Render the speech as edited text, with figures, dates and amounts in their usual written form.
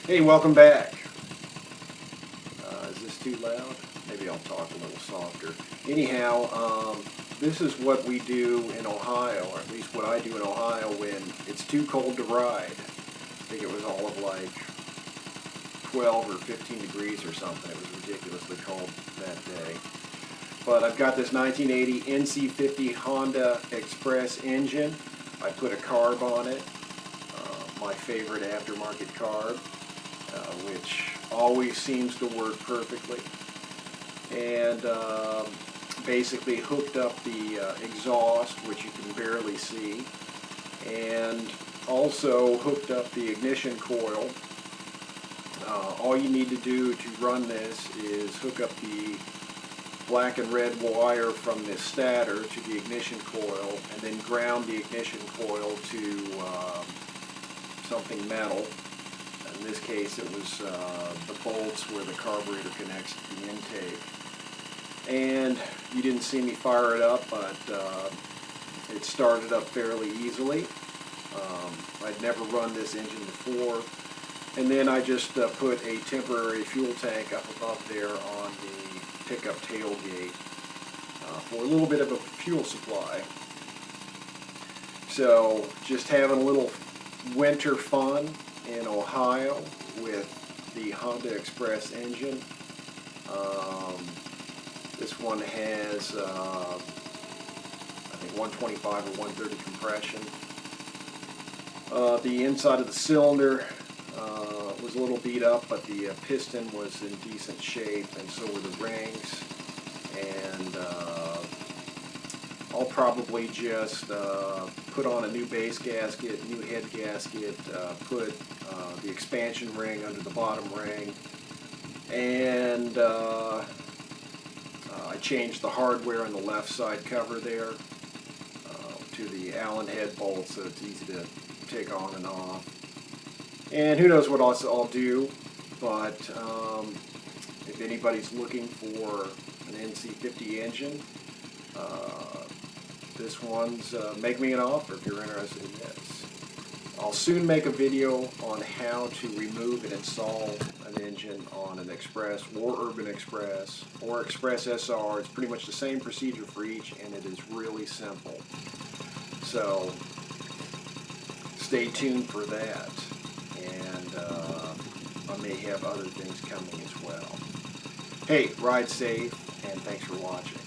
Hey, welcome back. Is this too loud? Maybe I'll talk a little softer. Anyhow, this is what we do in Ohio, or at least what I do in Ohio when it's too cold to ride. I think it was all of like 12 or 15 degrees or something. It was ridiculously cold that day. But I've got this 1980 nc50 Honda Express engine. I put a carb on it, my favorite aftermarket carb, which always seems to work perfectly. And basically hooked up the exhaust, which you can barely see, and also hooked up the ignition coil. All you need to do to run this is hook up the black and red wire from the stator to the ignition coil, and then ground the ignition coil to something metal. In this case it was the bolts where the carburetor connects to the intake. And you didn't see me fire it up, but it started up fairly easily. I'd never run this engine before. And then I just put a temporary fuel tank up above there on the pickup tailgate for a little bit of a fuel supply. So just having a little winter fun in Ohio with the Honda Express engine. This one has I think 125 or 130 compression. The inside of the cylinder was a little beat up, but the piston was in decent shape, and so were the rings. And I'll probably just put on a new base gasket, new head gasket, put the expansion ring under the bottom ring, and I changed the hardware on the left side cover there to the Allen head bolt, so it's easy to take on and off. And who knows what else I'll do, but if anybody's looking for an nc50 engine, this one's make me an offer if you're interested in this. I'll soon make a video on how to remove and install an engine on an Express or Urban Express or Express SR. It's pretty much the same procedure for each, and it is really simple. So stay tuned for that, and I may have other things coming as well. Hey, ride safe, and thanks for watching.